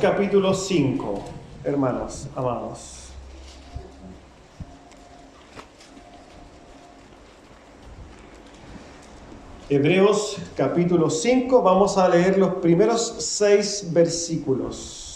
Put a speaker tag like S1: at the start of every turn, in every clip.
S1: Capítulo 5, hermanos amados. Hebreos capítulo 5, vamos a leer los primeros 6 versículos.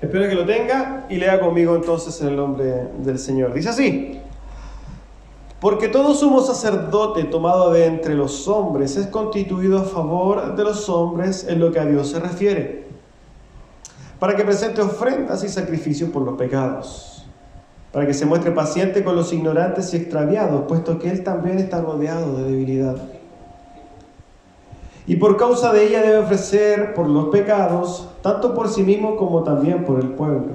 S1: Espero que lo tenga y lea conmigo entonces en el nombre del Señor. Dice así: porque todo sumo sacerdote tomado de entre los hombres es constituido a favor de los hombres en lo que a Dios se refiere, para que presente ofrendas y sacrificios por los pecados, para que se muestre paciente con los ignorantes y extraviados, puesto que Él también está rodeado de debilidad. Y por causa de ella debe ofrecer por los pecados, tanto por sí mismo como también por el pueblo.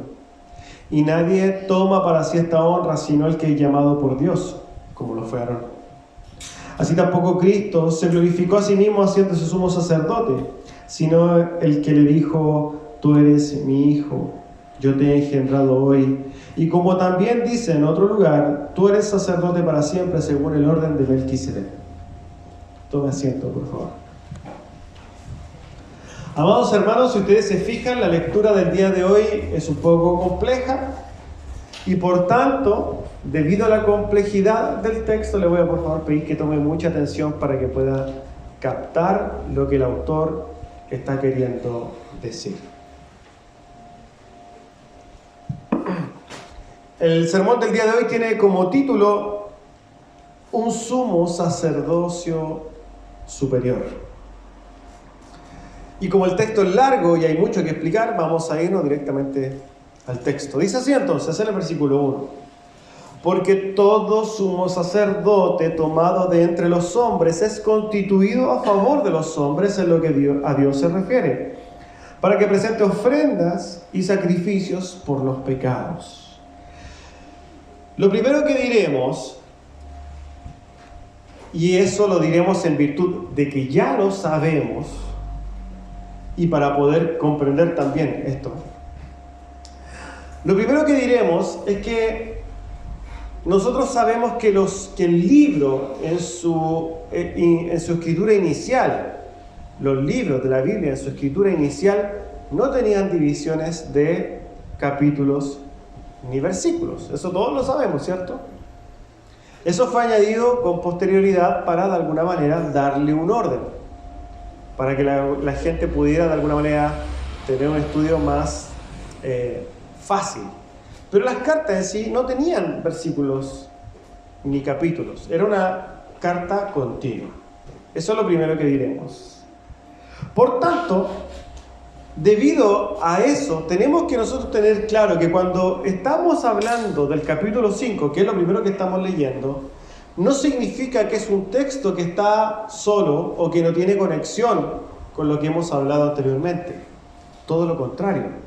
S1: Y nadie toma para sí esta honra, sino el que es llamado por Dios, como lo fue Aarón. Así tampoco Cristo se glorificó a sí mismo haciéndose sumo sacerdote, sino el que le dijo: tú eres mi hijo, yo te he engendrado hoy. Y como también dice en otro lugar: tú eres sacerdote para siempre según el orden de Melquisedec. Tome asiento, por favor. Amados hermanos, si ustedes se fijan, la lectura del día de hoy es un poco compleja y por tanto, debido a la complejidad del texto, le voy a por favor pedir que tome mucha atención para que pueda captar lo que el autor está queriendo decir. El sermón del día de hoy tiene como título: un sumo sacerdocio superior. Y como el texto es largo y hay mucho que explicar, vamos a irnos directamente al texto. Dice así entonces en el versículo 1: porque todo sumo sacerdote tomado de entre los hombres es constituido a favor de los hombres en lo que a Dios se refiere, para que presente ofrendas y sacrificios por los pecados. Lo primero que diremos, y eso lo diremos en virtud de que ya lo sabemos, y para poder comprender también esto, lo primero que diremos es que nosotros sabemos que el libro en su escritura inicial, los libros de la Biblia en su escritura inicial no tenían divisiones de capítulos ni versículos. Eso todos lo sabemos, ¿cierto? Eso fue añadido con posterioridad para de alguna manera darle un orden, para que la gente pudiera de alguna manera tener un estudio más fácil. Pero las cartas en sí no tenían versículos ni capítulos, era una carta continua. Eso es lo primero que diremos. Por tanto, debido a eso, tenemos que nosotros tener claro que cuando estamos hablando del capítulo 5, que es lo primero que estamos leyendo, no significa que es un texto que está solo o que no tiene conexión con lo que hemos hablado anteriormente. Todo lo contrario.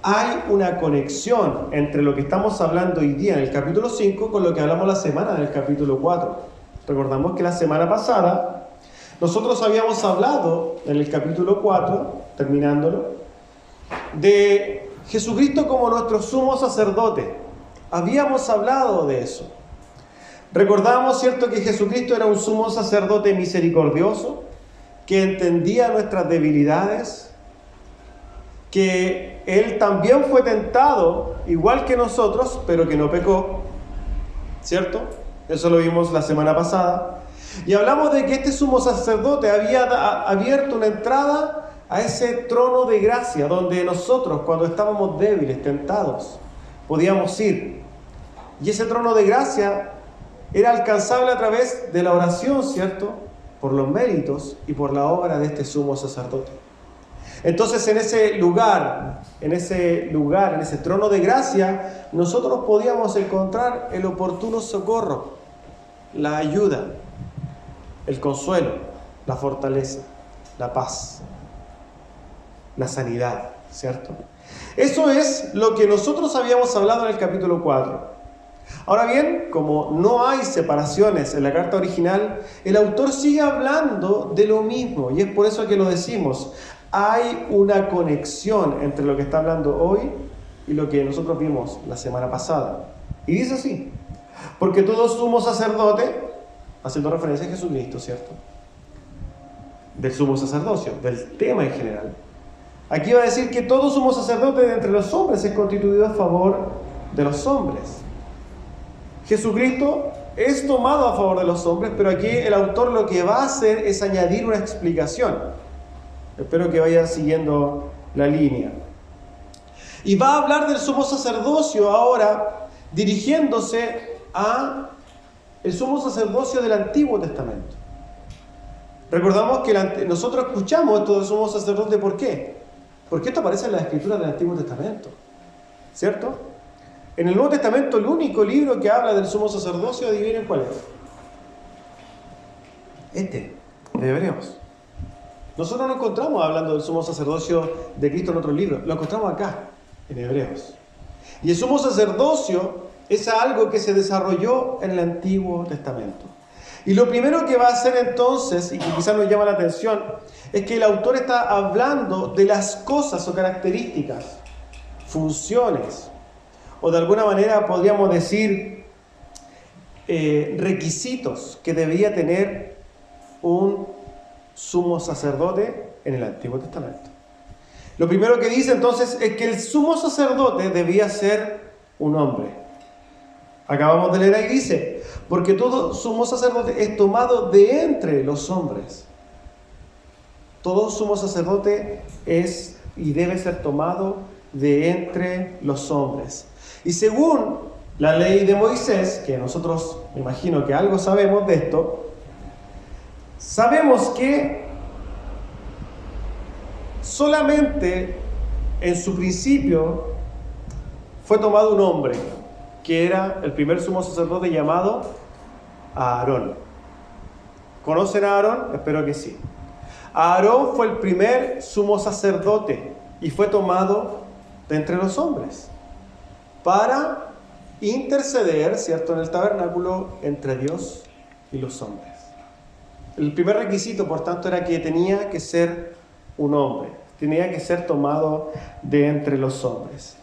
S1: Hay una conexión entre lo que estamos hablando hoy día en el capítulo 5 con lo que hablamos la semana del capítulo 4. Recordamos que la semana pasada nosotros habíamos hablado en el capítulo 4, terminándolo, de Jesucristo como nuestro sumo sacerdote. Habíamos hablado de eso. Recordamos, ¿cierto?, que Jesucristo era un sumo sacerdote misericordioso, que entendía nuestras debilidades, que Él también fue tentado, igual que nosotros, pero que no pecó, ¿cierto? Eso lo vimos la semana pasada. Y hablamos de que este sumo sacerdote había abierto una entrada a ese trono de gracia, donde nosotros, cuando estábamos débiles, tentados, podíamos ir. Y ese trono de gracia era alcanzable a través de la oración, ¿cierto?, por los méritos y por la obra de este sumo sacerdote. Entonces en ese lugar, en ese trono de gracia, nosotros podíamos encontrar el oportuno socorro, la ayuda, el consuelo, la fortaleza, la paz, la sanidad, ¿cierto? Eso es lo que nosotros habíamos hablado en el capítulo 4. Ahora bien, como no hay separaciones en la carta original, el autor sigue hablando de lo mismo, y es por eso que lo decimos. hay una conexión entre lo que está hablando hoy y lo que nosotros vimos la semana pasada. Y dice así: porque todo sumo sacerdote, haciendo referencia a Jesucristo, ¿cierto? Del sumo sacerdocio, del tema en general. Aquí va a decir que todo sumo sacerdote de entre los hombres es constituido a favor de los hombres. Jesucristo es tomado a favor de los hombres, pero aquí el autor lo que va a hacer es añadir una explicación. Espero que vayan siguiendo la línea. Y va a hablar del sumo sacerdocio ahora, dirigiéndose a el sumo sacerdocio del Antiguo Testamento. Recordamos que nosotros escuchamos esto del sumo sacerdote, ¿por qué? Porque esto aparece en las escrituras del Antiguo Testamento, ¿cierto? En el Nuevo Testamento, el único libro que habla del sumo sacerdocio, adivinen cuál es. De Hebreos. Nosotros no encontramos hablando del sumo sacerdocio de Cristo en otro libro, lo encontramos acá, en Hebreos. Y el sumo sacerdocio es algo que se desarrolló en el Antiguo Testamento. Y lo primero que va a hacer entonces, y que quizás nos llama la atención, es que el autor está hablando de las cosas o características, funciones, o de alguna manera podríamos decir requisitos que debía tener un sumo sacerdote en el Antiguo Testamento. Lo primero que dice entonces es que el sumo sacerdote debía ser un hombre. Acabamos de leer ahí, dice: porque todo sumo sacerdote es tomado de entre los hombres. Todo sumo sacerdote es y debe ser tomado de entre los hombres. Y según la ley de Moisés, que nosotros me imagino que algo sabemos de esto, sabemos que solamente en su principio fue tomado un hombre, que era el primer sumo sacerdote llamado Aarón. ¿Conocen a Aarón? Espero que sí. Aarón fue el primer sumo sacerdote y fue tomado de entre los hombres para interceder, ¿cierto?, en el tabernáculo entre Dios y los hombres. El primer requisito, por tanto, era que tenía que ser un hombre, tenía que ser tomado de entre los hombres.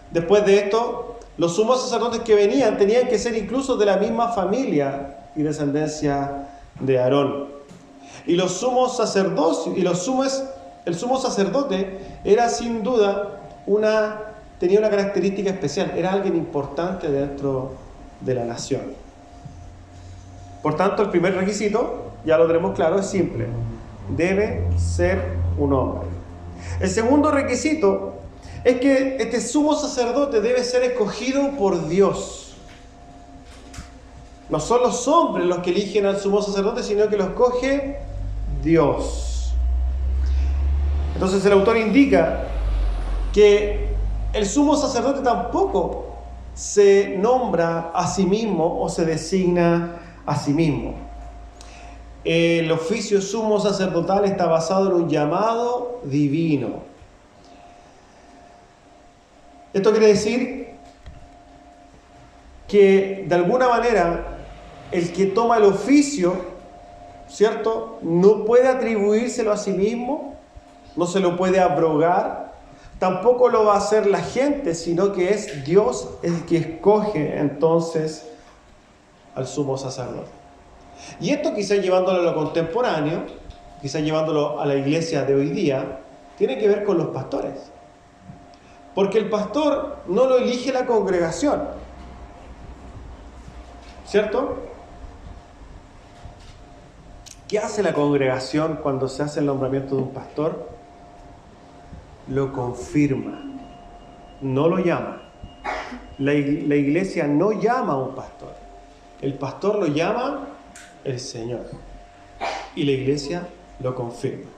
S1: Después de esto, los sumos sacerdotes que venían tenían que ser incluso de la misma familia y descendencia de Aarón. Y los sumos sacerdocios, el sumo sacerdote era sin duda tenía una característica especial, era alguien importante dentro de la nación. Por tanto, el primer requisito, ya lo tenemos claro, es simple: debe ser un hombre. El segundo requisito es que este sumo sacerdote debe ser escogido por Dios. No son los hombres los que eligen al sumo sacerdote, sino que lo escoge Dios. Entonces el autor indica que el sumo sacerdote tampoco se nombra a sí mismo o se designa a sí mismo. El oficio sumo sacerdotal está basado en un llamado divino. Esto quiere decir que de alguna manera el que toma el oficio, ¿cierto?, no puede atribuírselo a sí mismo, no se lo puede abrogar, tampoco lo va a hacer la gente, sino que es Dios el que escoge entonces al sumo sacerdote. Y esto, quizás llevándolo a lo contemporáneo, quizás llevándolo a la iglesia de hoy día, tiene que ver con los pastores. Porque el pastor no lo elige la congregación, ¿cierto? ¿Qué hace la congregación cuando se hace el nombramiento de un pastor? Lo confirma, no lo llama. La iglesia no llama a un pastor. El pastor lo llama el Señor. Y la iglesia lo confirma.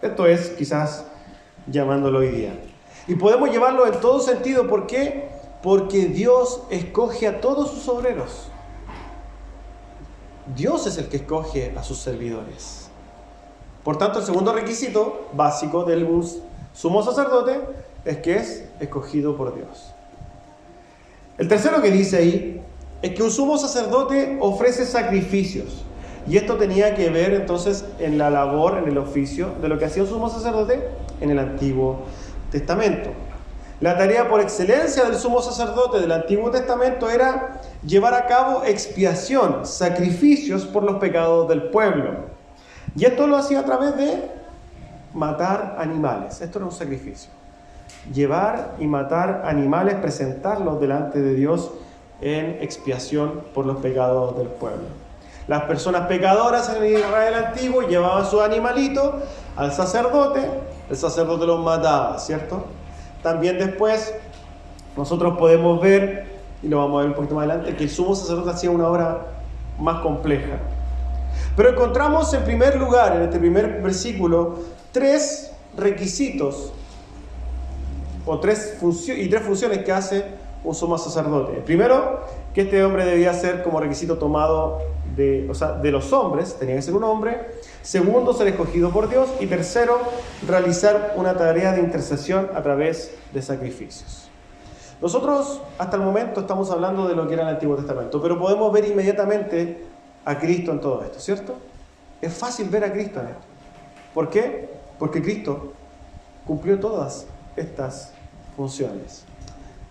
S1: Esto es quizás llamándolo hoy día. Y podemos llevarlo en todo sentido. ¿Por qué? Porque Dios escoge a todos sus obreros. Dios es el que escoge a sus servidores. Por tanto, el segundo requisito básico del sumo sacerdote es que es escogido por Dios. El tercero que dice ahí es que un sumo sacerdote ofrece sacrificios. Y esto tenía que ver entonces en la labor, en el oficio de lo que hacía un sumo sacerdote, en el Antiguo Testamento. La tarea por excelencia del sumo sacerdote del Antiguo Testamento era llevar a cabo expiación, sacrificios por los pecados del pueblo. Y esto lo hacía a través de matar animales. Esto era un sacrificio. Llevar y matar animales, presentarlos delante de Dios en expiación por los pecados del pueblo. Las personas pecadoras en Israel antiguo llevaban sus animalitos al sacerdote, el sacerdote los mataba, ¿cierto? También después nosotros podemos ver, y lo vamos a ver un poquito más adelante, que el sumo sacerdote hacía una obra más compleja. Pero encontramos en primer lugar, en este primer versículo, tres requisitos o tres funciones que hace un sumo sacerdote. Primero, que este hombre debía ser como requisito tomado de los hombres, tenía que ser un hombre. Segundo, ser escogido por Dios. Y tercero, realizar una tarea de intercesión a través de sacrificios. Nosotros hasta el momento estamos hablando de lo que era el Antiguo Testamento, pero podemos ver inmediatamente a Cristo en todo esto, ¿cierto? Es fácil ver a Cristo en esto. ¿Por qué? Porque Cristo cumplió todas estas funciones.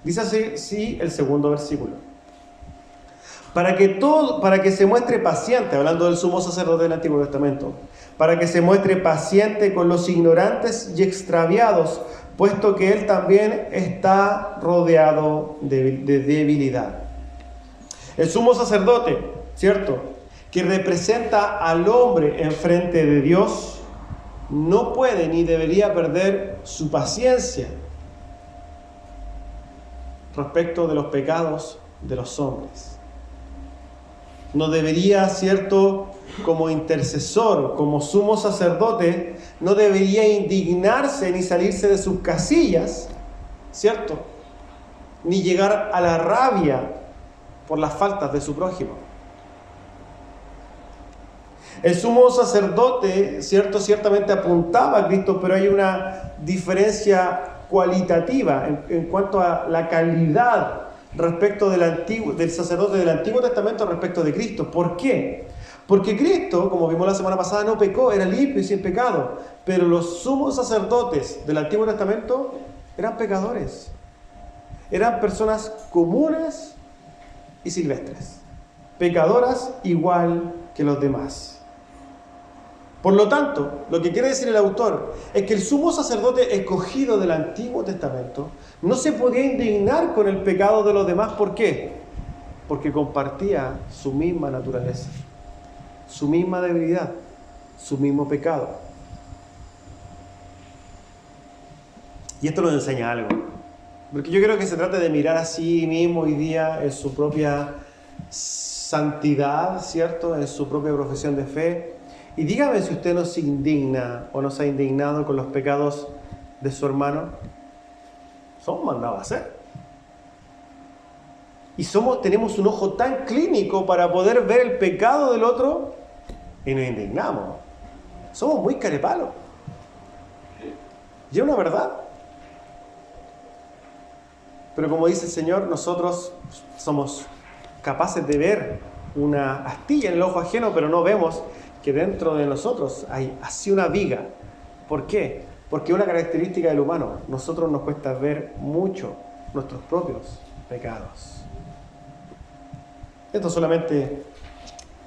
S1: Dice así el segundo versículo. Para que se muestre paciente, hablando del sumo sacerdote del Antiguo Testamento, para que se muestre paciente con los ignorantes y extraviados, puesto que él también está rodeado de debilidad. El sumo sacerdote, ¿cierto?, que representa al hombre enfrente de Dios, no puede ni debería perder su paciencia respecto de los pecados de los hombres. No debería, ¿cierto?, como intercesor, como sumo sacerdote, no debería indignarse ni salirse de sus casillas, ¿cierto?, ni llegar a la rabia por las faltas de su prójimo. El sumo sacerdote, ¿cierto?, ciertamente apuntaba a Cristo, pero hay una diferencia cualitativa en cuanto a la calidad respecto del sacerdote del Antiguo Testamento respecto de Cristo. ¿Por qué? Porque Cristo, como vimos la semana pasada, no pecó, era limpio y sin pecado. Pero los sumos sacerdotes del Antiguo Testamento eran pecadores. Eran personas comunes y silvestres. Pecadoras igual que los demás. Por lo tanto, lo que quiere decir el autor es que el sumo sacerdote escogido del Antiguo Testamento no se podía indignar con el pecado de los demás. ¿Por qué? Porque compartía su misma naturaleza, su misma debilidad, su mismo pecado. Y esto nos enseña algo. Porque yo creo que se trata de mirar a sí mismo hoy día en su propia santidad, ¿cierto?, en su propia profesión de fe. Y dígame si usted no se indigna o no se ha indignado con los pecados de su hermano. Somos mandados a hacer. Y tenemos un ojo tan clínico para poder ver el pecado del otro y nos indignamos. Somos muy carepalos. Y es una verdad. Pero como dice el Señor, nosotros somos capaces de ver una astilla en el ojo ajeno, pero no vemos que dentro de nosotros hay así una viga. ¿Por qué? Porque es una característica del humano. Nosotros nos cuesta ver mucho nuestros propios pecados. Esto solamente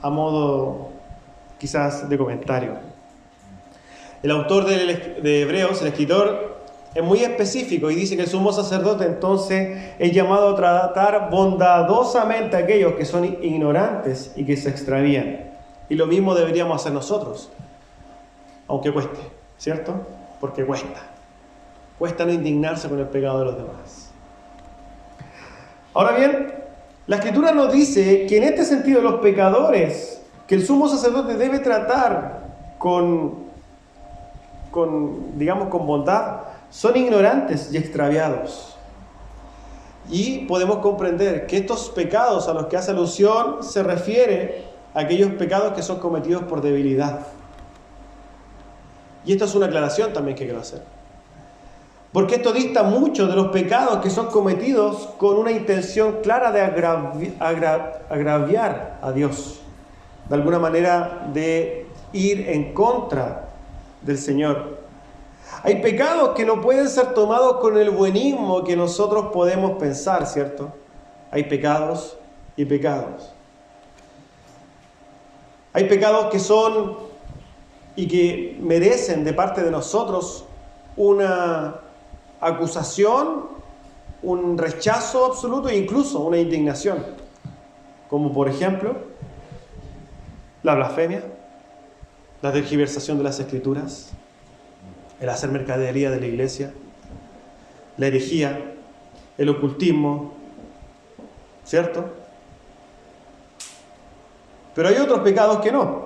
S1: a modo quizás de comentario. El autor de Hebreos, el escritor, es muy específico y dice que el sumo sacerdote entonces es llamado a tratar bondadosamente a aquellos que son ignorantes y que se extravían. Y lo mismo deberíamos hacer nosotros, aunque cueste, ¿cierto? Porque cuesta. Cuesta no indignarse con el pecado de los demás. Ahora bien, la Escritura nos dice que en este sentido los pecadores que el sumo sacerdote debe tratar con bondad son ignorantes y extraviados. Y podemos comprender que estos pecados a los que hace alusión se refiere aquellos pecados que son cometidos por debilidad. Y esto es una aclaración también que quiero hacer. Porque esto dista mucho de los pecados que son cometidos con una intención clara de agraviar a Dios. De alguna manera de ir en contra del Señor. Hay pecados que no pueden ser tomados con el buenismo que nosotros podemos pensar, ¿cierto? Hay pecados y pecados. Hay pecados que son y que merecen de parte de nosotros una acusación, un rechazo absoluto e incluso una indignación. Como por ejemplo, la blasfemia, la tergiversación de las Escrituras, el hacer mercadería de la iglesia, la herejía, el ocultismo, ¿cierto? Pero hay otros pecados que no.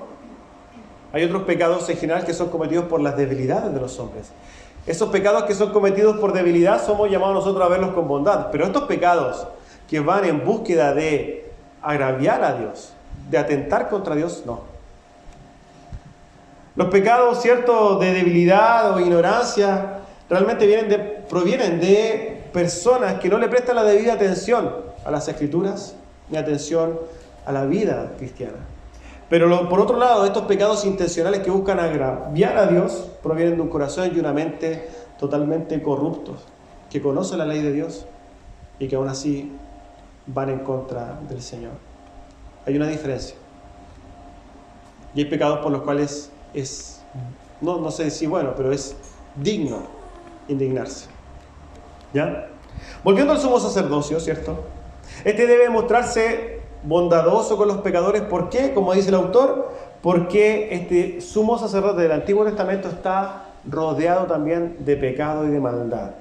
S1: Hay otros pecados en general que son cometidos por las debilidades de los hombres. Esos pecados que son cometidos por debilidad somos llamados nosotros a verlos con bondad. Pero estos pecados que van en búsqueda de agraviar a Dios, de atentar contra Dios, no. Los pecados, ¿cierto?, de debilidad o ignorancia realmente provienen de personas que no le prestan la debida atención a las Escrituras ni atención a la vida cristiana. Pero por otro lado, estos pecados intencionales que buscan agraviar a Dios provienen de un corazón y una mente totalmente corruptos, que conocen la ley de Dios y que aún así van en contra del Señor. Hay una diferencia. Y hay pecados por los cuales no sé si bueno, pero es digno indignarse. ¿Ya? Volviendo al sumo sacerdocio, ¿cierto? Este debe mostrarse bondadoso con los pecadores. ¿Por qué? Como dice el autor, porque este sumo sacerdote del Antiguo Testamento está rodeado también de pecado y de maldad.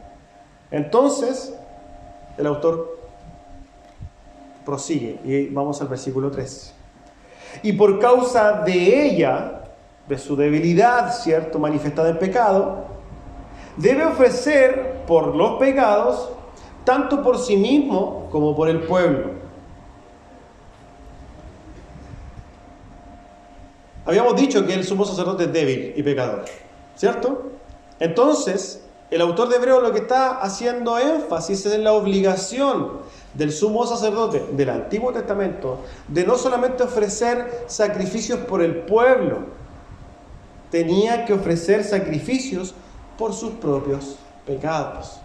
S1: Entonces, el autor prosigue y vamos al versículo 3. Y por causa de ella, de su debilidad, ¿cierto?, manifestada en pecado, debe ofrecer por los pecados, tanto por sí mismo como por el pueblo. Habíamos dicho que el sumo sacerdote es débil y pecador, ¿cierto? Entonces, el autor de Hebreos lo que está haciendo énfasis es en la obligación del sumo sacerdote del Antiguo Testamento de no solamente ofrecer sacrificios por el pueblo, tenía que ofrecer sacrificios por sus propios pecados.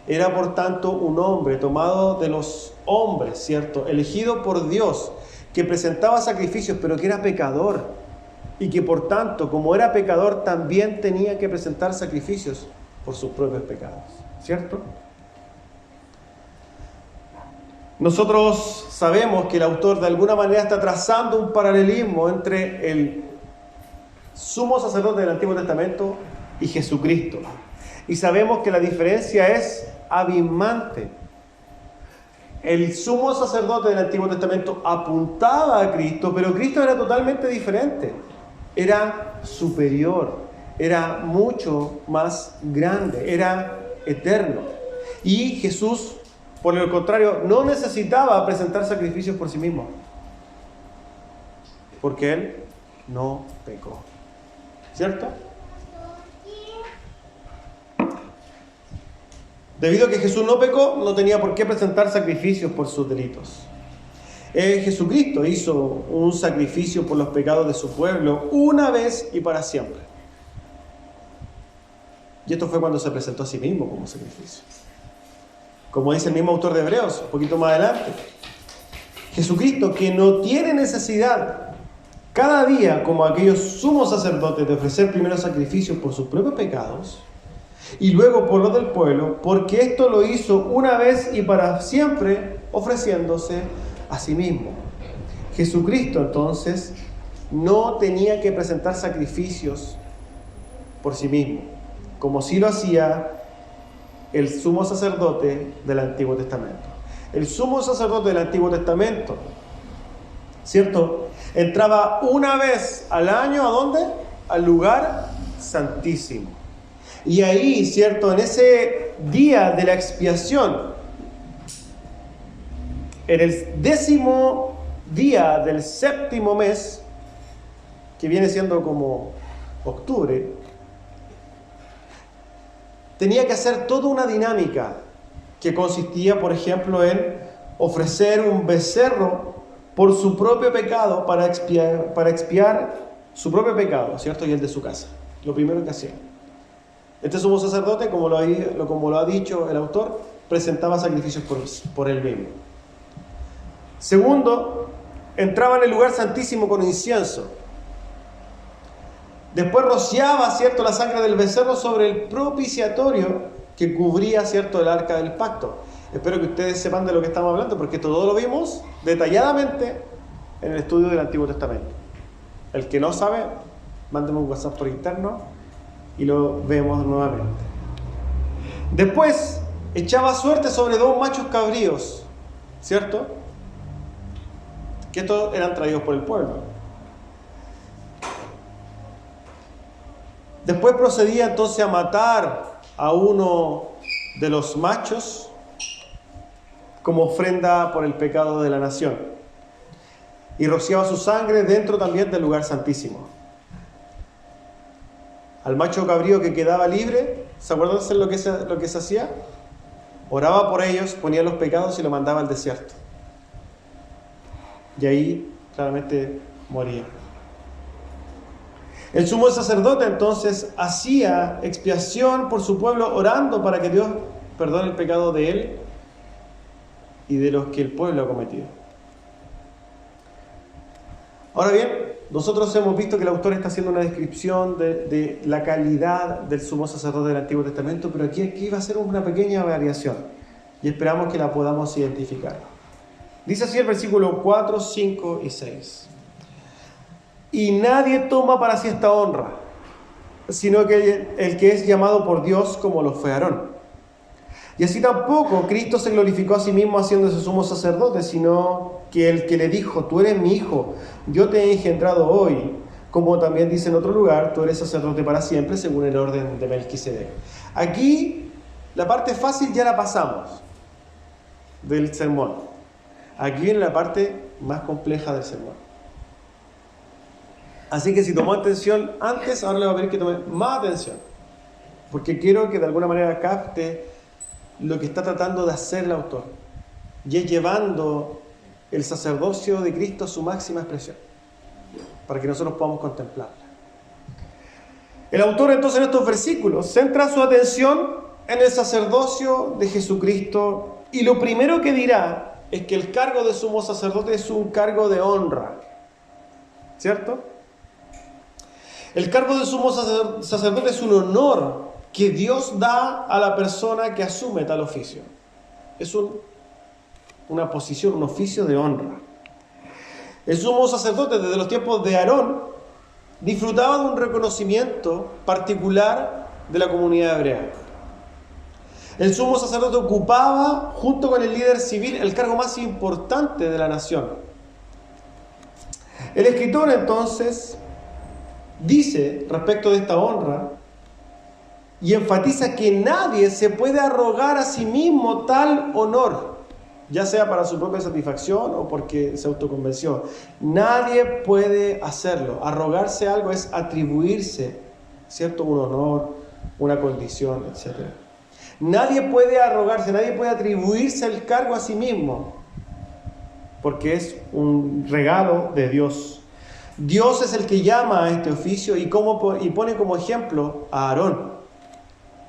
S1: Era por tanto un hombre tomado de los hombres, ¿cierto?, elegido por Dios, que presentaba sacrificios, pero que era pecador, y que por tanto, como era pecador, también tenía que presentar sacrificios por sus propios pecados, ¿cierto? Nosotros sabemos que el autor de alguna manera está trazando un paralelismo entre el sumo sacerdote del Antiguo Testamento y Jesucristo. Y sabemos que la diferencia es abismante. El sumo sacerdote del Antiguo Testamento apuntaba a Cristo, pero Cristo era totalmente diferente. Era superior, era mucho más grande, era eterno. Y Jesús, por el contrario, no necesitaba presentar sacrificios por sí mismo, porque Él no pecó. ¿Cierto? Debido a que Jesús no pecó, no tenía por qué presentar sacrificios por sus delitos. Jesucristo hizo un sacrificio por los pecados de su pueblo una vez y para siempre. Y esto fue cuando se presentó a sí mismo como sacrificio. Como dice el mismo autor de Hebreos, un poquito más adelante. Jesucristo, que no tiene necesidad cada día, como aquellos sumos sacerdotes, de ofrecer primero sacrificios por sus propios pecados y luego por los del pueblo, porque esto lo hizo una vez y para siempre, ofreciéndose a sí mismo. Jesucristo, entonces, no tenía que presentar sacrificios por sí mismo, como sí lo hacía el sumo sacerdote del Antiguo Testamento. El sumo sacerdote del Antiguo Testamento, ¿cierto?, entraba una vez al año, ¿a dónde? Al lugar santísimo. Y ahí, ¿cierto?, en ese día de la expiación, en el 10º día del 7º mes, que viene siendo como octubre, tenía que hacer toda una dinámica que consistía, por ejemplo, en ofrecer un becerro por su propio pecado para expiar su propio pecado, ¿cierto? Y el de su casa. Lo primero que hacía. Este sumo sacerdote, como lo ha dicho el autor, presentaba sacrificios por él mismo. Segundo, entraba en el lugar santísimo con incienso. Después rociaba, ¿cierto?, la sangre del becerro sobre el propiciatorio que cubría, ¿cierto?, el arca del pacto. Espero que ustedes sepan de lo que estamos hablando, porque todo lo vimos detalladamente en el estudio del Antiguo Testamento. El que no sabe, mándeme un WhatsApp por interno y lo vemos nuevamente. Después, echaba suerte sobre 2 machos cabríos, ¿cierto?, que estos eran traídos por el pueblo. Después procedía entonces a matar a uno de los machos como ofrenda por el pecado de la nación. Y rociaba su sangre dentro también del lugar santísimo. Al macho cabrío que quedaba libre, ¿se acuerdan de lo que se hacía? Oraba por ellos, ponía los pecados y lo mandaba al desierto. Y ahí claramente moría. El sumo sacerdote entonces hacía expiación por su pueblo, orando para que Dios perdone el pecado de él y de los que el pueblo ha cometido. Ahora bien, nosotros hemos visto que el autor está haciendo una descripción de la calidad del sumo sacerdote del Antiguo Testamento, pero aquí va a ser una pequeña variación y esperamos que la podamos identificar. Dice así el versículo 4, 5 y 6. Y nadie toma para sí esta honra, sino que el que es llamado por Dios, como lo fue Aarón. Y así tampoco Cristo se glorificó a sí mismo haciéndose sumo sacerdote, sino que el que le dijo: tú eres mi hijo, yo te he engendrado hoy. Como también dice en otro lugar: tú eres sacerdote para siempre, según el orden de Melquisedec. Aquí la parte fácil ya la pasamos del sermón. Aquí viene la parte más compleja del sermón. Así que si tomó atención antes, ahora le va a pedir que tome más atención, porque quiero que de alguna manera capte lo que está tratando de hacer el autor, y es llevando el sacerdocio de Cristo a su máxima expresión, para que nosotros podamos contemplarla. El autor entonces en estos versículos centra su atención en el sacerdocio de Jesucristo, y lo primero que dirá es que el cargo de sumo sacerdote es un cargo de honra, ¿cierto? El cargo de sumo sacerdote es un honor que Dios da a la persona que asume tal oficio. Es una posición, un oficio de honra. El sumo sacerdote desde los tiempos de Aarón disfrutaba de un reconocimiento particular de la comunidad hebrea. El sumo sacerdote ocupaba, junto con el líder civil, el cargo más importante de la nación. El escritor entonces dice respecto de esta honra y enfatiza que nadie se puede arrogar a sí mismo tal honor, ya sea para su propia satisfacción o porque se autoconvenció. Nadie puede hacerlo. Arrogarse algo es atribuirse, ¿cierto?, un honor, una condición, etc. Nadie puede arrogarse, nadie puede atribuirse el cargo a sí mismo, porque es un regalo de Dios. Dios es el que llama a este oficio y pone como ejemplo a Aarón.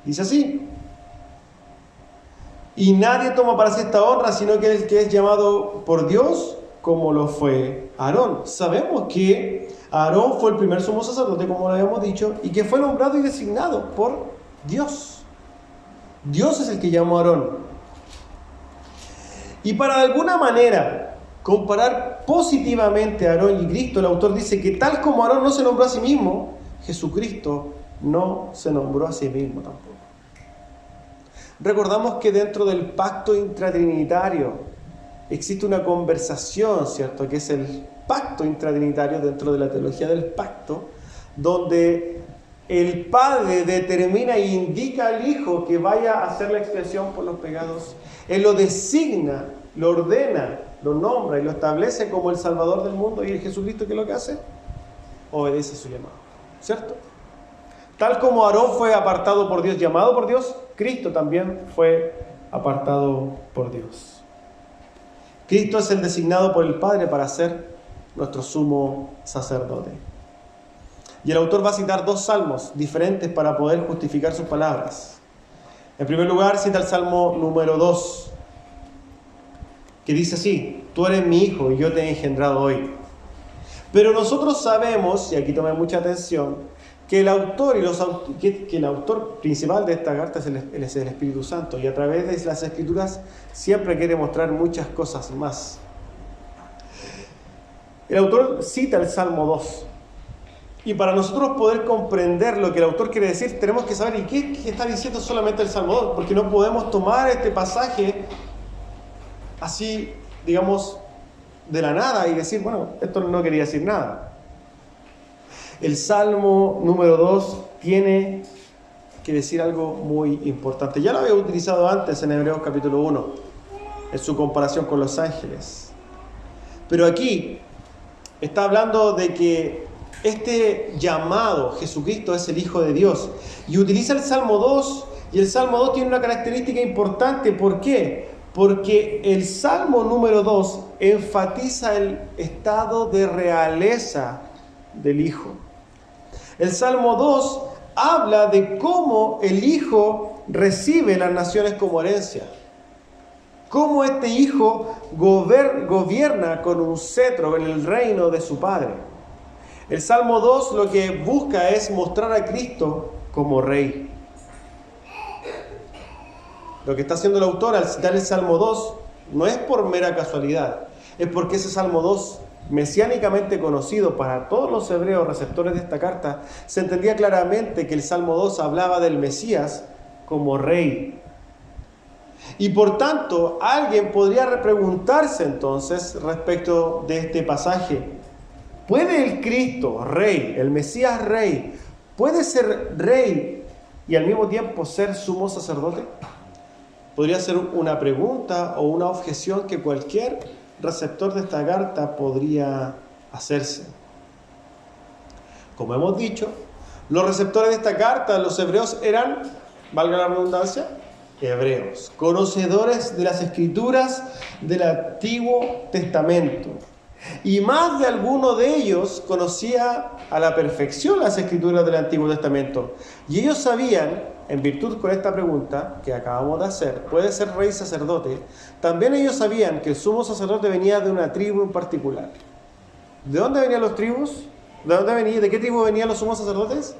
S1: Dice así: y nadie toma para sí esta honra, sino que el que es llamado por Dios, como lo fue Aarón. Sabemos que Aarón fue el primer sumo sacerdote, como lo habíamos dicho, y que fue nombrado y designado por Dios. Dios es el que llamó a Aarón. Y para de alguna manera comparar positivamente a Aarón y Cristo, el autor dice que tal como Aarón no se nombró a sí mismo, Jesucristo no se nombró a sí mismo tampoco. Recordamos que dentro del pacto intratrinitario existe una conversación, ¿cierto?, que es el pacto intratrinitario dentro de la teología del pacto, donde el Padre determina e indica al Hijo que vaya a hacer la expiación por los pecados. Él lo designa, lo ordena, lo nombra y lo establece como el Salvador del mundo. ¿Y el Jesucristo qué es lo que hace? Obedece su llamado, ¿cierto? Tal como Aarón fue apartado por Dios, llamado por Dios, Cristo también fue apartado por Dios. Cristo es el designado por el Padre para ser nuestro sumo sacerdote. Y el autor va a citar 2 salmos diferentes para poder justificar sus palabras. En primer lugar, cita el Salmo número 2, que dice así: tú eres mi hijo y yo te he engendrado hoy. Pero nosotros sabemos, y aquí tomen mucha atención, que el autor principal de esta carta es el Espíritu Santo, y a través de las Escrituras siempre quiere mostrar muchas cosas más. El autor cita el Salmo 2. Y para nosotros poder comprender lo que el autor quiere decir, tenemos que saber, ¿y qué está diciendo solamente el Salmo 2? Porque no podemos tomar este pasaje así, digamos, de la nada y decir, bueno, esto no quería decir nada. El Salmo número 2 tiene que decir algo muy importante. Ya lo había utilizado antes en Hebreos capítulo 1, en su comparación con los ángeles. Pero aquí está hablando de que este llamado, Jesucristo es el Hijo de Dios. Y utiliza el Salmo 2, y el Salmo 2 tiene una característica importante. ¿Por qué? Porque el Salmo número 2 enfatiza el estado de realeza del Hijo. El Salmo 2 habla de cómo el Hijo recibe las naciones como herencia. Cómo este Hijo gobierna con un cetro en el reino de su Padre. El Salmo 2 lo que busca es mostrar a Cristo como Rey. Lo que está haciendo el autor al citar el Salmo 2 no es por mera casualidad, es porque ese Salmo 2, mesiánicamente conocido para todos los hebreos receptores de esta carta, se entendía claramente que el Salmo 2 hablaba del Mesías como Rey. Y por tanto, alguien podría preguntarse entonces respecto de este pasaje: ¿puede el Cristo, Rey, el Mesías Rey, puede ser Rey y al mismo tiempo ser sumo sacerdote? Podría ser una pregunta o una objeción que cualquier receptor de esta carta podría hacerse. Como hemos dicho, los receptores de esta carta, los hebreos, eran, valga la redundancia, hebreos, conocedores de las Escrituras del Antiguo Testamento. Y más de alguno de ellos conocía a la perfección las Escrituras del Antiguo Testamento. Y ellos sabían, en virtud con esta pregunta que acabamos de hacer, ¿puede ser rey sacerdote? También ellos sabían que el sumo sacerdote venía de una tribu en particular. ¿De dónde venían los tribus? ¿De qué tribu venían los sumos sacerdotes?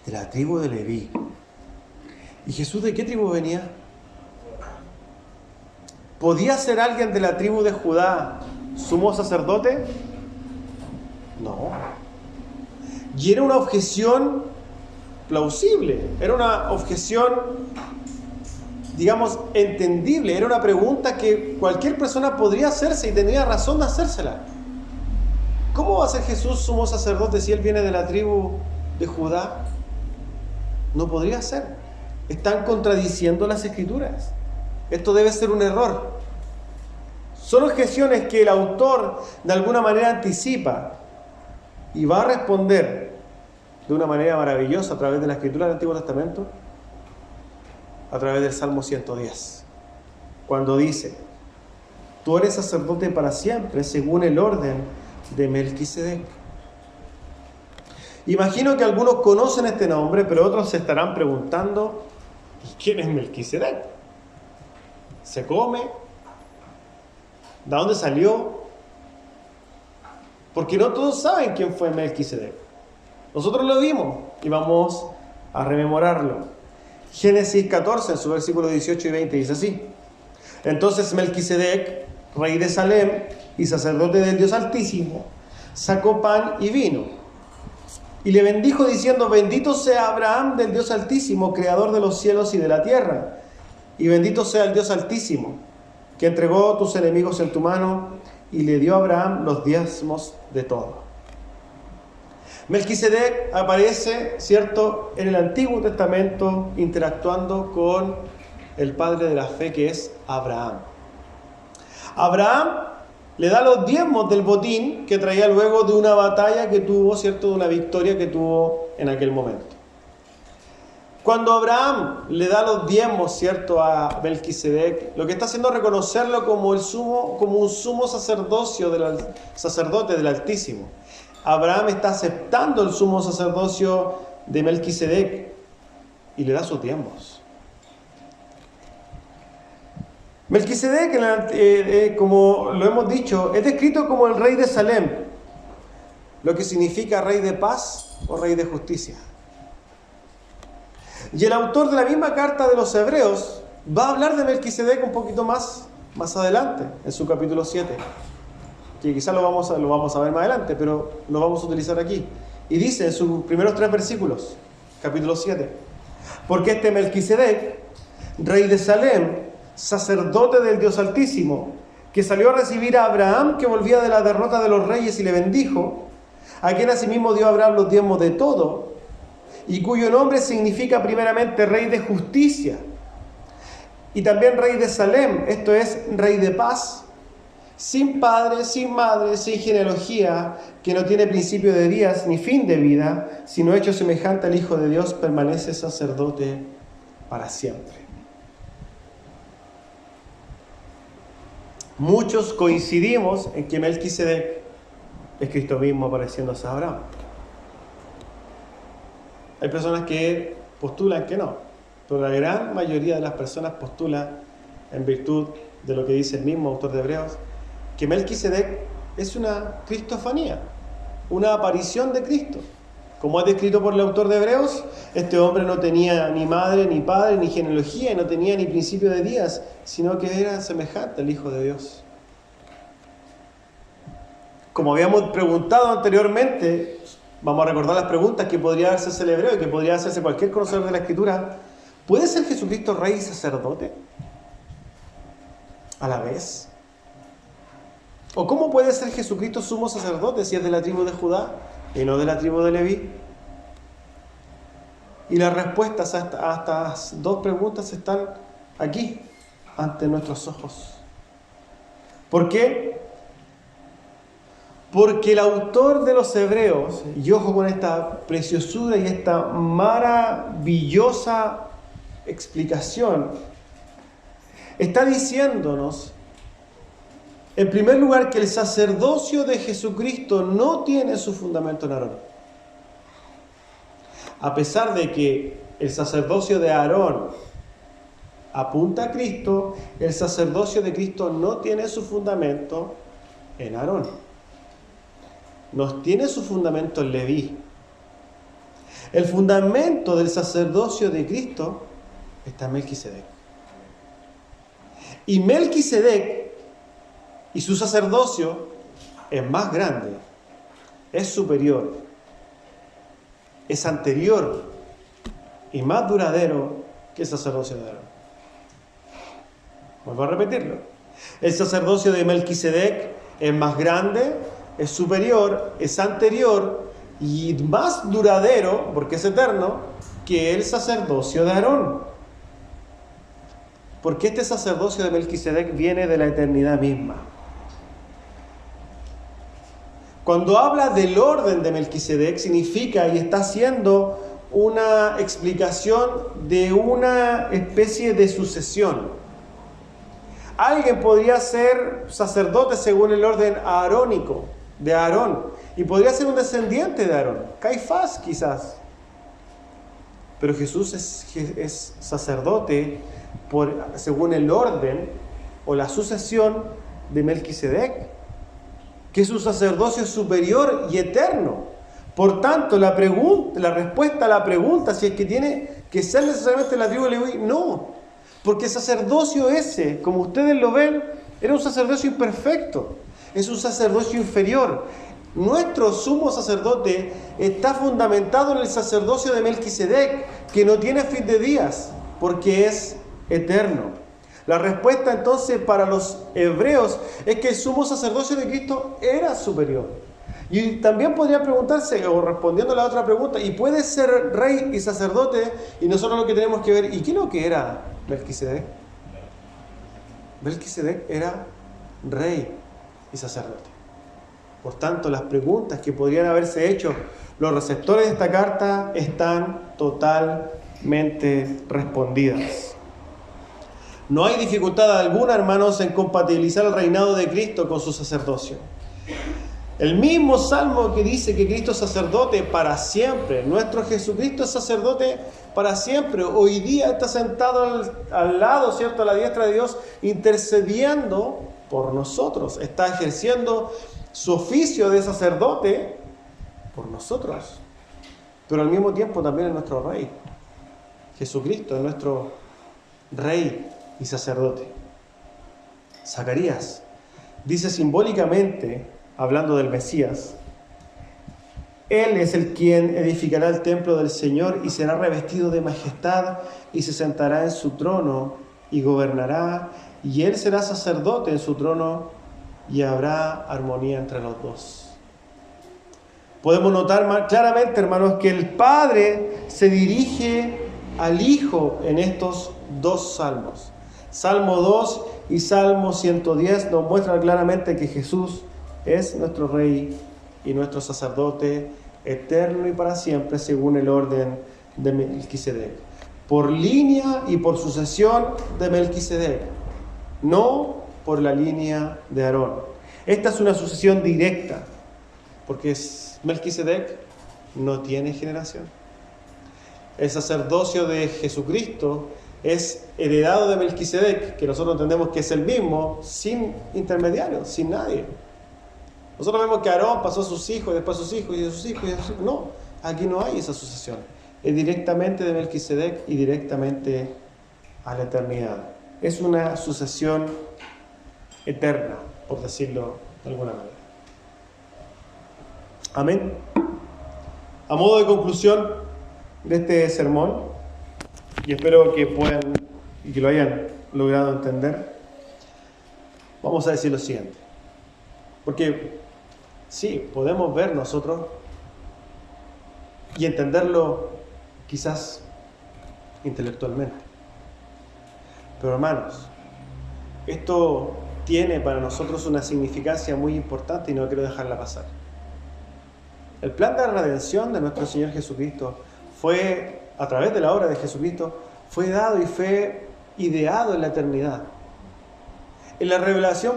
S1: De la tribu de Leví. ¿Y Jesús de qué tribu venía? ¿Podía ser alguien de la tribu de Judá sumo sacerdote? No. Y era una objeción plausible, era una objeción, digamos, entendible, era una pregunta que cualquier persona podría hacerse y tenía razón de hacérsela. ¿Cómo va a ser Jesús sumo sacerdote si él viene de la tribu de Judá? No podría ser. Están contradiciendo las Escrituras. Esto debe ser un error. Son objeciones que el autor de alguna manera anticipa y va a responder de una manera maravillosa a través de la Escritura del Antiguo Testamento, a través del Salmo 110, cuando dice: tú eres sacerdote para siempre según el orden de Melquisedec. Imagino que algunos conocen este nombre, pero otros se estarán preguntando: ¿y quién es Melquisedec? ¿Se come? ¿De dónde salió? Porque no todos saben quién fue Melquisedec. Nosotros lo vimos y vamos a rememorarlo. Génesis 14, en su versículo 18 y 20, dice así: entonces Melquisedec, rey de Salem y sacerdote del Dios Altísimo, sacó pan y vino, y le bendijo diciendo: bendito sea Abraham del Dios Altísimo, creador de los cielos y de la tierra, y bendito sea el Dios Altísimo, que entregó tus enemigos en tu mano, y le dio a Abraham los diezmos de todo. Melquisedec aparece, ¿cierto?, en el Antiguo Testamento interactuando con el padre de la fe, que es Abraham. Abraham le da los diezmos del botín que traía luego de una batalla que tuvo, ¿cierto?, de una victoria que tuvo en aquel momento. Cuando Abraham le da los diezmos, ¿cierto?, a Melquisedec, lo que está haciendo es reconocerlo como un sumo sacerdote del Altísimo. Abraham está aceptando el sumo sacerdocio de Melquisedec y le da sus diezmos. Melquisedec, como lo hemos dicho, es descrito como el rey de Salem, lo que significa rey de paz o rey de justicia. Y el autor de la misma carta de los Hebreos va a hablar de Melquisedec un poquito más adelante, en su capítulo 7, que quizás lo vamos a ver más adelante, pero lo vamos a utilizar aquí. Y dice en sus primeros 3 versículos, capítulo 7, porque este Melquisedec, rey de Salem, sacerdote del Dios Altísimo, que salió a recibir a Abraham, que volvía de la derrota de los reyes, y le bendijo, a quien asimismo dio a Abraham los diezmos de todo, y cuyo nombre significa primeramente rey de justicia, y también rey de Salem, esto es, rey de paz, sin padre, sin madre, sin genealogía, que no tiene principio de días ni fin de vida, sino hecho semejante al Hijo de Dios, permanece sacerdote para siempre. Muchos coincidimos en que Melquisedec es Cristo mismo apareciéndose a Abraham. Hay personas que postulan que no, pero la gran mayoría de las personas postulan, en virtud de lo que dice el mismo autor de Hebreos, que Melquisedec es una cristofanía, una aparición de Cristo. Como es descrito por el autor de Hebreos, este hombre no tenía ni madre, ni padre, ni genealogía, y no tenía ni principio de días, sino que era semejante al Hijo de Dios. Como habíamos preguntado anteriormente, vamos a recordar las preguntas que podría hacerse el hebreo y que podría hacerse cualquier conocedor de la Escritura. ¿Puede ser Jesucristo rey y sacerdote a la vez? ¿O cómo puede ser Jesucristo sumo sacerdote si es de la tribu de Judá y no de la tribu de Leví? Y las respuestas a estas 2 preguntas están aquí, ante nuestros ojos. ¿Por qué? Porque el autor de los Hebreos, y ojo con esta preciosura y esta maravillosa explicación, está diciéndonos, en primer lugar, que el sacerdocio de Jesucristo no tiene su fundamento en Aarón. A pesar de que el sacerdocio de Aarón apunta a Cristo, el sacerdocio de Cristo no tiene su fundamento en Aarón. No tiene su fundamento en Leví. El fundamento del sacerdocio de Cristo está en Melquisedec. Y Melquisedec y su sacerdocio es más grande, es superior, es anterior y más duradero que el sacerdocio de Aarón. Vuelvo a repetirlo. El sacerdocio de Melquisedec es más grande, es superior, es anterior y más duradero, porque es eterno, que el sacerdocio de Aarón. Porque este sacerdocio de Melquisedec viene de la eternidad misma. Cuando habla del orden de Melquisedec, significa y está haciendo una explicación de una especie de sucesión. Alguien podría ser sacerdote según el orden aarónico de Aarón y podría ser un descendiente de Aarón, Caifás quizás. Pero Jesús es sacerdote según el orden o la sucesión de Melquisedec, que es un sacerdocio superior y eterno. Por tanto, la respuesta a la pregunta, si es que tiene que ser necesariamente la tribu de Leví, no. Porque el sacerdocio ese, como ustedes lo ven, era un sacerdocio imperfecto. Es un sacerdocio inferior. Nuestro sumo sacerdote está fundamentado en el sacerdocio de Melquisedec, que no tiene fin de días, porque es eterno. La respuesta entonces para los hebreos es que el sumo sacerdocio de Cristo era superior. Y también podría preguntarse, o respondiendo a la otra pregunta, ¿y puede ser rey y sacerdote? Y nosotros lo que tenemos que ver, ¿y qué es lo que era Melquisedec? Melquisedec era rey y sacerdote. Por tanto, las preguntas que podrían haberse hecho los receptores de esta carta están totalmente respondidas. No hay dificultad alguna, hermanos, en compatibilizar el reinado de Cristo con su sacerdocio. El mismo Salmo que dice que Cristo es sacerdote para siempre. Nuestro Jesucristo es sacerdote para siempre. Hoy día está sentado al lado, ¿cierto?, a la diestra de Dios, intercediendo por nosotros. Está ejerciendo su oficio de sacerdote por nosotros. Pero al mismo tiempo también es nuestro Rey. Jesucristo es nuestro Rey y sacerdote. Zacarías dice simbólicamente, hablando del Mesías, Él es el quien edificará el templo del Señor y será revestido de majestad y se sentará en su trono y gobernará, y Él será sacerdote en su trono y habrá armonía entre los dos. Podemos notar claramente, hermanos, que el Padre se dirige al Hijo en estos dos salmos. Salmo 2 y Salmo 110 nos muestran claramente que Jesús es nuestro Rey y nuestro sacerdote eterno y para siempre, según el orden de Melquisedec. Por línea y por sucesión de Melquisedec, no por la línea de Aarón. Esta es una sucesión directa, porque Melquisedec no tiene generación. El sacerdocio de Jesucristo es heredado de Melquisedec, que nosotros entendemos que es el mismo, sin intermediarios, sin nadie. Nosotros vemos que Aarón pasó a sus hijos, después a sus hijos, y a sus hijos, y a sus hijos. No, aquí no hay esa sucesión. Es directamente de Melquisedec y directamente a la eternidad. Es una sucesión eterna, por decirlo de alguna manera. Amén. A modo de conclusión de este sermón, y espero que puedan y que lo hayan logrado entender, vamos a decir lo siguiente. Porque sí, podemos ver nosotros y entenderlo quizás intelectualmente. Pero hermanos, esto tiene para nosotros una significancia muy importante y no quiero dejarla pasar. El plan de redención de nuestro Señor Jesucristo fue, a través de la obra de Jesucristo, fue dado y fue ideado en la eternidad. En la revelación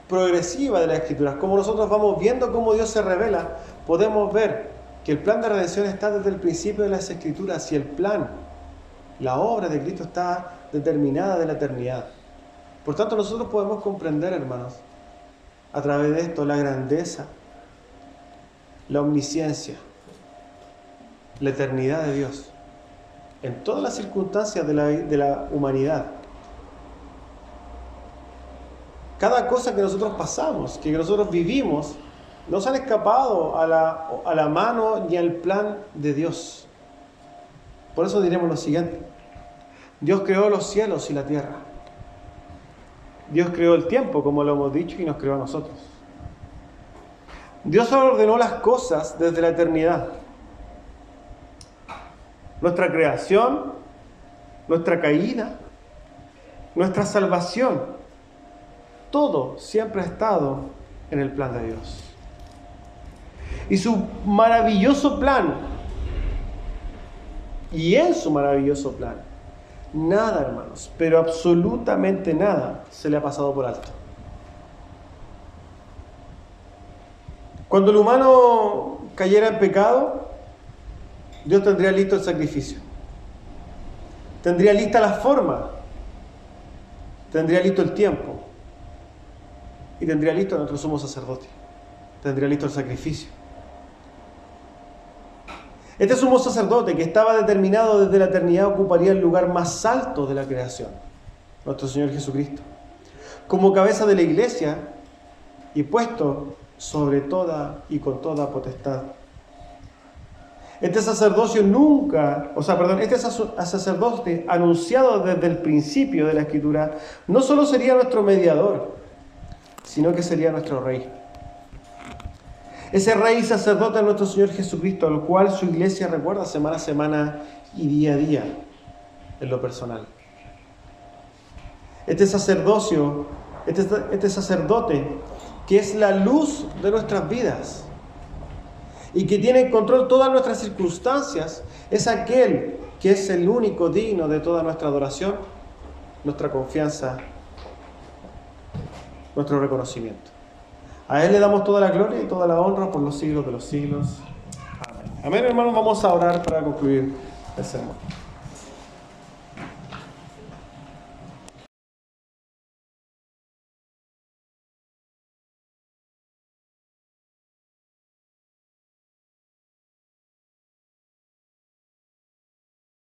S1: progresiva de las Escrituras, como nosotros vamos viendo cómo Dios se revela, podemos ver que el plan de redención está desde el principio de las Escrituras y el plan, la obra de Cristo está determinada de la eternidad. Por tanto, nosotros podemos comprender, hermanos, a través de esto la grandeza, la omnisciencia, la eternidad de Dios en todas las circunstancias de la humanidad. Cada cosa que nosotros pasamos, que nosotros vivimos, no se han escapado a la mano ni al plan de Dios. Por eso diremos lo siguiente: Dios creó los cielos y la tierra. Dios creó el tiempo, como lo hemos dicho, y nos creó a nosotros. Dios ordenó las cosas desde la eternidad. Nuestra creación, nuestra caída, nuestra salvación, todo siempre ha estado en el plan de Dios. Y su maravilloso plan, y en su maravilloso plan, nada, hermanos, pero absolutamente nada se le ha pasado por alto. Cuando el humano cayera en pecado, Dios tendría listo el sacrificio. Tendría lista la forma. Tendría listo el tiempo. Y tendría listo a nuestro sumo sacerdote. Tendría listo el sacrificio. Este sumo sacerdote, que estaba determinado desde la eternidad, ocuparía el lugar más alto de la creación, nuestro Señor Jesucristo, como cabeza de la iglesia y puesto sobre toda y con toda potestad. Este sacerdocio este sacerdote anunciado desde el principio de la Escritura, no solo sería nuestro mediador, sino que sería nuestro Rey. Ese Rey y sacerdote es nuestro Señor Jesucristo, al cual su iglesia recuerda semana a semana y día a día en lo personal. Este sacerdocio, este sacerdote, que es la luz de nuestras vidas y que tiene en control todas nuestras circunstancias, es aquel que es el único digno de toda nuestra adoración, nuestra confianza, nuestro reconocimiento. A Él le damos toda la gloria y toda la honra por los siglos de los siglos. Amén. Amén, hermanos. Vamos a orar para concluir el sermón.